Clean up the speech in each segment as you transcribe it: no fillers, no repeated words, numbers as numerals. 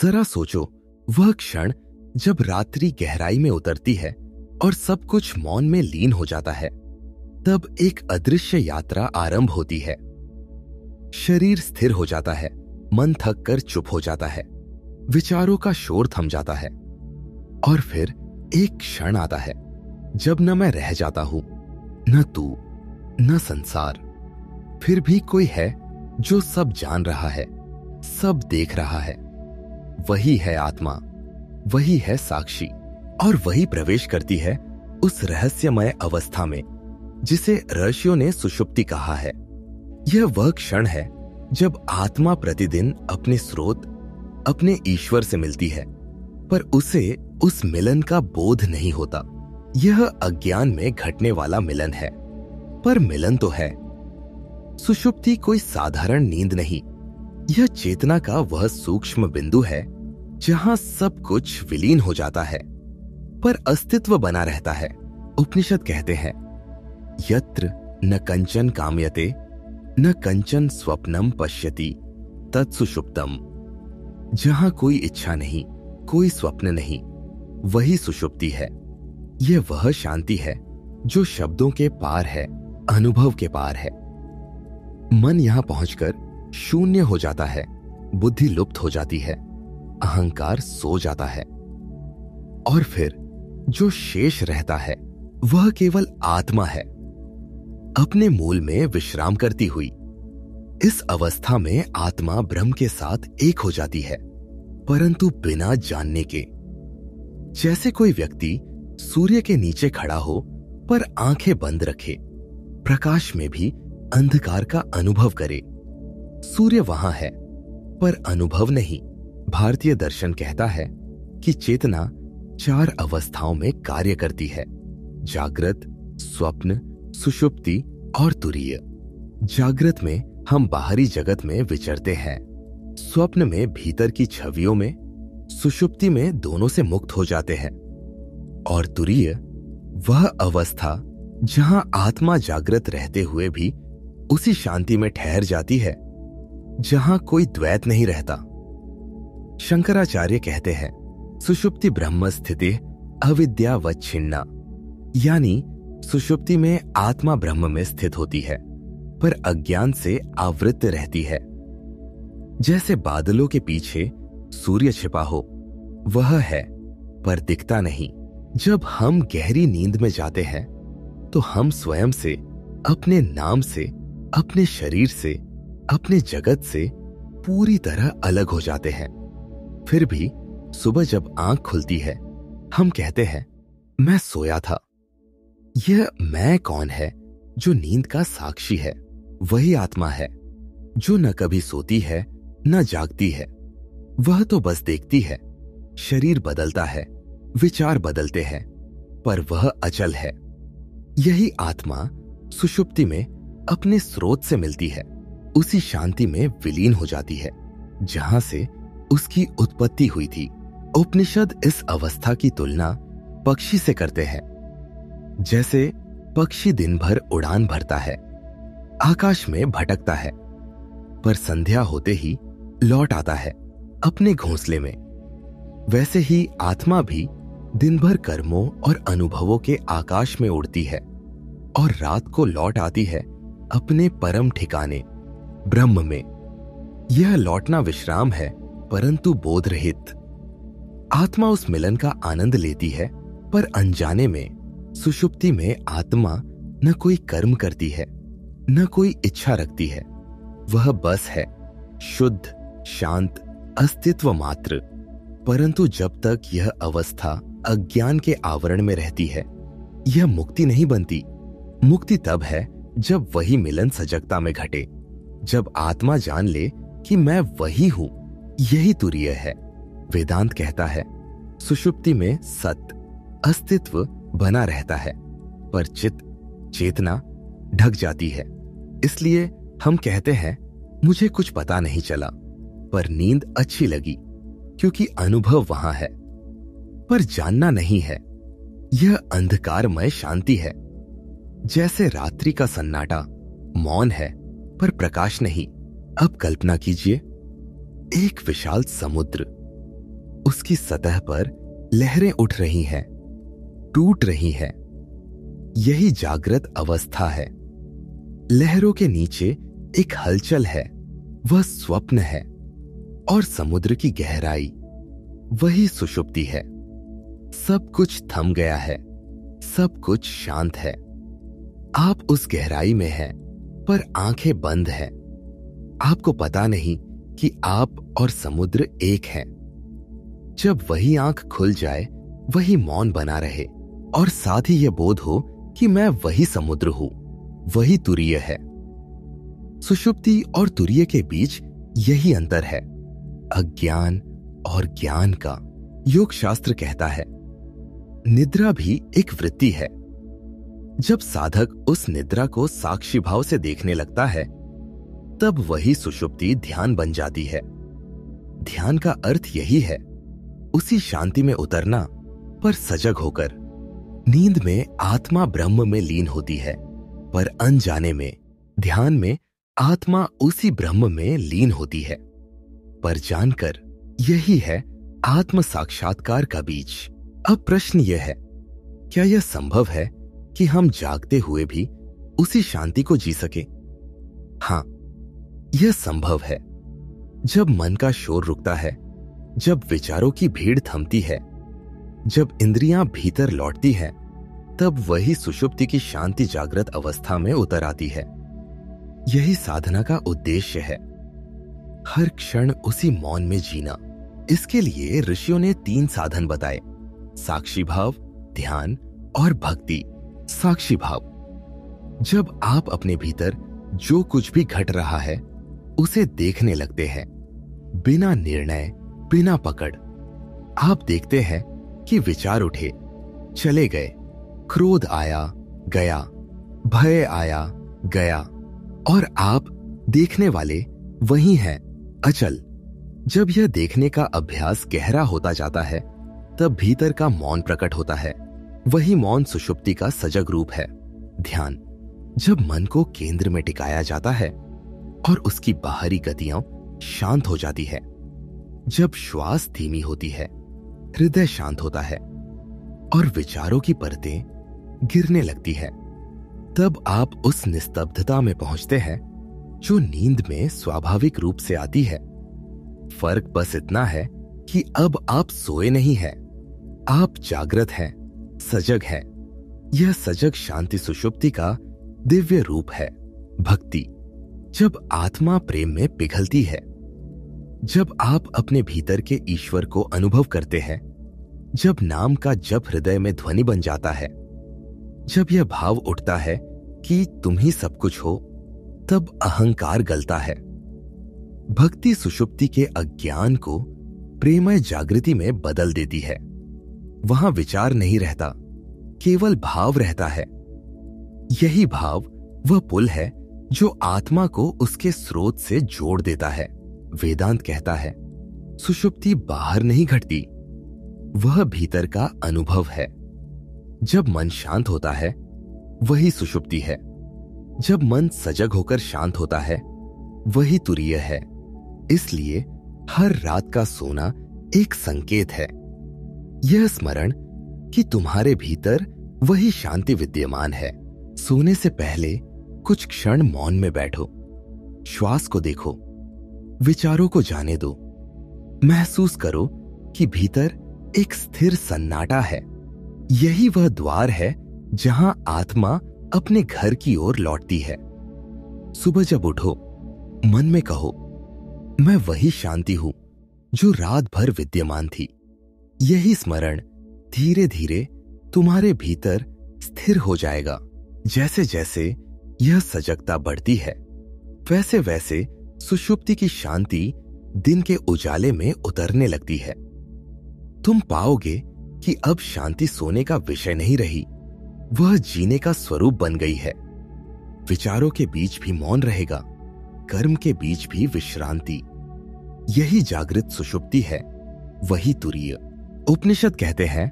जरा सोचो, वह क्षण जब रात्रि गहराई में उतरती है और सब कुछ मौन में लीन हो जाता है, तब एक अदृश्य यात्रा आरंभ होती है। शरीर स्थिर हो जाता है, मन थक कर चुप हो जाता है, विचारों का शोर थम जाता है और फिर एक क्षण आता है जब न मैं रह जाता हूं, न तू, न संसार, फिर भी कोई है जो सब जान रहा है, सब देख रहा है। वही है आत्मा, वही है साक्षी, और वही प्रवेश करती है उस रहस्यमय अवस्था में जिसे ऋषियों ने सुषुप्ति कहा है। यह वह क्षण है जब आत्मा प्रतिदिन अपने स्रोत, अपने ईश्वर से मिलती है, पर उसे उस मिलन का बोध नहीं होता। यह अज्ञान में घटने वाला मिलन है, पर मिलन तो है। सुषुप्ति कोई साधारण नींद नहीं, यह चेतना का वह सूक्ष्म बिंदु है जहां सब कुछ विलीन हो जाता है पर अस्तित्व बना रहता है। उपनिषद कहते हैं, यत्र न कंचन काम्यते न कंचन स्वप्नम पश्यति तत्सुषुप्तम। जहां कोई इच्छा नहीं, कोई स्वप्न नहीं, वही सुषुप्ति है। यह वह शांति है जो शब्दों के पार है, अनुभव के पार है। मन यहां पहुंचकर शून्य हो जाता है, बुद्धि लुप्त हो जाती है, अहंकार सो जाता है, और फिर जो शेष रहता है वह केवल आत्मा है, अपने मूल में विश्राम करती हुई। इस अवस्था में आत्मा ब्रह्म के साथ एक हो जाती है, परंतु बिना जानने के। जैसे कोई व्यक्ति सूर्य के नीचे खड़ा हो पर आंखें बंद रखे, प्रकाश में भी अंधकार का अनुभव करे। सूर्य वहां है पर अनुभव नहीं। भारतीय दर्शन कहता है कि चेतना 4 अवस्थाओं में कार्य करती है: जागृत, स्वप्न, सुषुप्ति और तुरीय। जागृत में हम बाहरी जगत में विचरते हैं, स्वप्न में भीतर की छवियों में, सुषुप्ति में दोनों से मुक्त हो जाते हैं, और तुरीय वह अवस्था जहां आत्मा जागृत रहते हुए भी उसी शांति में ठहर जाती है जहां कोई द्वैत नहीं रहता। शंकराचार्य कहते हैं, सुषुप्ति ब्रह्म स्थिति अविद्यावच्छिन्ना, यानी सुषुप्ति में आत्मा ब्रह्म में स्थित होती है पर अज्ञान से आवृत रहती है। जैसे बादलों के पीछे सूर्य छिपा हो, वह है पर दिखता नहीं। जब हम गहरी नींद में जाते हैं तो हम स्वयं से, अपने नाम से, अपने शरीर से, अपने जगत से पूरी तरह अलग हो जाते हैं। फिर भी सुबह जब आंख खुलती है, हम कहते हैं, मैं सोया था। यह मैं कौन है जो नींद का साक्षी है? वही आत्मा है जो न कभी सोती है न जागती है। वह तो बस देखती है। शरीर बदलता है, विचार बदलते हैं, पर वह अचल है। यही आत्मा सुषुप्ति में अपने स्रोत से मिलती है, उसी शांति में विलीन हो जाती है जहां से उसकी उत्पत्ति हुई थी। उपनिषद इस अवस्था की तुलना पक्षी से करते हैं। जैसे पक्षी दिन भर उड़ान भरता है, आकाश में भटकता है, पर संध्या होते ही लौट आता है अपने घोंसले में। वैसे ही आत्मा भी दिन भर कर्मों और अनुभवों के आकाश में उड़ती है और रात को लौट आती है अपने परम ठिकाने ब्रह्म में। यह लौटना विश्राम है, परंतु बोध रहित। आत्मा उस मिलन का आनंद लेती है, पर अनजाने में सुषुप्ति में आत्मा न कोई कर्म करती है, न कोई इच्छा रखती है। वह बस है, शुद्ध, शांत, अस्तित्व मात्र। परंतु जब तक यह अवस्था अज्ञान के आवरण में रहती है, यह मुक्ति नहीं बनती। मुक्ति तब है जब वही मिलन सजगता में घटे, जब आत्मा जान ले कि मैं वही हूं। यही तुरीय है। वेदांत कहता है, सुषुप्ति में सत, अस्तित्व बना रहता है, पर चित्त, चेतना ढक जाती है। इसलिए हम कहते हैं, मुझे कुछ पता नहीं चला, पर नींद अच्छी लगी, क्योंकि अनुभव वहां है। पर जानना नहीं है। यह अंधकारमय शांति है। जैसे रात्रि का सन्नाटा मौन है पर प्रकाश नहीं। अब कल्पना कीजिए, एक विशाल समुद्र, जिसकी सतह पर लहरें उठ रही हैं, टूट रही हैं। यही जागृत अवस्था है। लहरों के नीचे एक हलचल है, वह स्वप्न है। और समुद्र की गहराई, वही सुषुप्ति है। सब कुछ थम गया है, सब कुछ शांत है। आप उस गहराई में हैं, पर आंखें बंद हैं। आपको पता नहीं कि आप और समुद्र एक हैं। जब वही आंख खुल जाए, वही मौन बना रहे और साथ ही यह बोध हो कि मैं वही समुद्र हूं, वही तुरीय है। सुषुप्ति और तुरीय के बीच यही अंतर है, अज्ञान और ज्ञान का। योग शास्त्र कहता है, निद्रा भी एक वृत्ति है। जब साधक उस निद्रा को साक्षी भाव से देखने लगता है, तब वही सुषुप्ति ध्यान बन जाती है। ध्यान का अर्थ यही है, उसी शांति में उतरना, पर सजग होकर। नींद में आत्मा ब्रह्म में लीन होती है, पर अनजाने में ध्यान में आत्मा उसी ब्रह्म में लीन होती है। पर जानकर यही है आत्म साक्षात्कार का बीज। अब प्रश्न यह है, क्या यह संभव है कि हम जागते हुए भी उसी शांति को जी सके? हां, यह संभव है। जब मन का शोर रुकता है, जब विचारों की भीड़ थमती है, जब इंद्रियां भीतर लौटती हैं, तब वही सुषुप्ति की शांति जागृत अवस्था में उतर आती है। यही साधना का उद्देश्य है, हर क्षण उसी मौन में जीना। इसके लिए ऋषियों ने 3 साधन बताए, साक्षी भाव, ध्यान और भक्ति। साक्षी भाव, जब आप अपने भीतर जो कुछ भी घट रहा है उसे देखने लगते हैं, बिना निर्णय, बिना पकड़। आप देखते हैं कि विचार उठे, चले गए, क्रोध आया, गया, भय आया, गया, और आप देखने वाले वही हैं, अचल। जब यह देखने का अभ्यास गहरा होता जाता है, तब भीतर का मौन प्रकट होता है। वही मौन सुषुप्ति का सजग रूप है। ध्यान, जब मन को केंद्र में टिकाया जाता है और उसकी बाहरी गतियां शांत हो जाती है, जब श्वास धीमी होती है, हृदय शांत होता है और विचारों की परतें गिरने लगती है, तब आप उस निस्तब्धता में पहुंचते हैं जो नींद में स्वाभाविक रूप से आती है। फर्क बस इतना है कि अब आप सोए नहीं हैं, आप जागृत हैं, सजग हैं। यह सजग शांति सुषुप्ति का दिव्य रूप है। भक्ति, जब आत्मा प्रेम में पिघलती है, जब आप अपने भीतर के ईश्वर को अनुभव करते हैं, जब नाम का जप हृदय में ध्वनि बन जाता है, जब यह भाव उठता है कि तुम ही सब कुछ हो, तब अहंकार गलता है। भक्ति सुषुप्ति के अज्ञान को प्रेमय जागृति में बदल देती है। वहां विचार नहीं रहता, केवल भाव रहता है। यही भाव वह पुल है जो आत्मा को उसके स्रोत से जोड़ देता है। वेदांत कहता है, सुषुप्ति बाहर नहीं घटती, वह भीतर का अनुभव है। जब मन शांत होता है, वही सुषुप्ति है। जब मन सजग होकर शांत होता है, वही तुरीय है। इसलिए हर रात का सोना एक संकेत है, यह स्मरण कि तुम्हारे भीतर वही शांति विद्यमान है। सोने से पहले कुछ क्षण मौन में बैठो, श्वास को देखो, विचारों को जाने दो, महसूस करो कि भीतर एक स्थिर सन्नाटा है। यही वह द्वार है जहां आत्मा अपने घर की ओर लौटती है। सुबह जब उठो, मन में कहो, मैं वही शांति हूं जो रात भर विद्यमान थी। यही स्मरण धीरे धीरे तुम्हारे भीतर स्थिर हो जाएगा। जैसे जैसे यह सजगता बढ़ती है, वैसे वैसे सुषुप्ति की शांति दिन के उजाले में उतरने लगती है। तुम पाओगे कि अब शांति सोने का विषय नहीं रही, वह जीने का स्वरूप बन गई है। विचारों के बीच भी मौन रहेगा, कर्म के बीच भी विश्रांति। यही जागृत सुषुप्ति है, वही तुरीय। उपनिषद कहते हैं,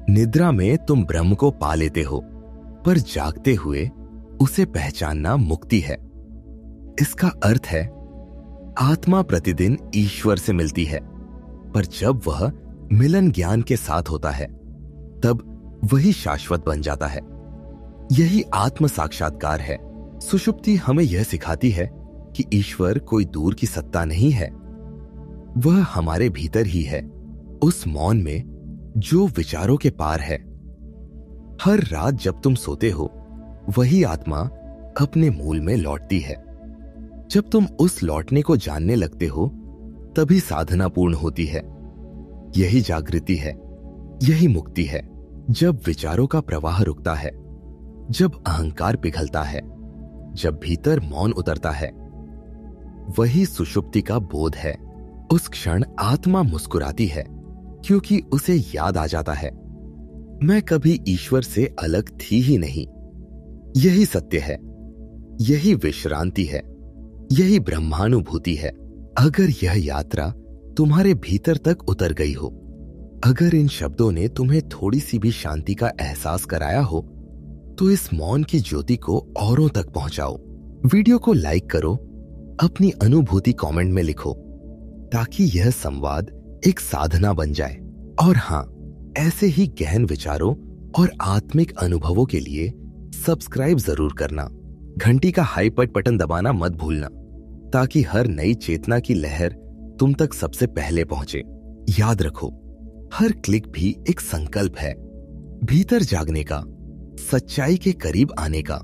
निद्रा में तुम ब्रह्म को पा लेते हो, पर जागते हुए उसे पहचानना मुक्ति है। इसका अर्थ है, आत्मा प्रतिदिन ईश्वर से मिलती है, पर जब वह मिलन ज्ञान के साथ होता है, तब वही शाश्वत बन जाता है। यही आत्म साक्षात्कार है। सुषुप्ति हमें यह सिखाती है कि ईश्वर कोई दूर की सत्ता नहीं है, वह हमारे भीतर ही है, उस मौन में जो विचारों के पार है। हर रात जब तुम सोते हो, वही आत्मा अपने मूल में लौटती है। जब तुम उस लौटने को जानने लगते हो, तभी साधना पूर्ण होती है। यही जागृति है, यही मुक्ति है। जब विचारों का प्रवाह रुकता है, जब अहंकार पिघलता है, जब भीतर मौन उतरता है, वही सुषुप्ति का बोध है। उस क्षण आत्मा मुस्कुराती है, क्योंकि उसे याद आ जाता है, मैं कभी ईश्वर से अलग थी ही नहीं। यही सत्य है, यही विश्रांति है, यही ब्रह्मानुभूति है। अगर यह यात्रा तुम्हारे भीतर तक उतर गई हो, अगर इन शब्दों ने तुम्हें थोड़ी सी भी शांति का एहसास कराया हो, तो इस मौन की ज्योति को औरों तक पहुंचाओ। वीडियो को लाइक करो, अपनी अनुभूति कमेंट में लिखो, ताकि यह संवाद एक साधना बन जाए। और हां, ऐसे ही गहन विचारों और आत्मिक अनुभवों के लिए सब्सक्राइब जरूर करना। घंटी का हाईपट बटन दबाना मत भूलना, ताकि हर नई चेतना की लहर तुम तक सबसे पहले पहुंचे। याद रखो, हर क्लिक भी एक संकल्प है, भीतर जागने का, सच्चाई के करीब आने का।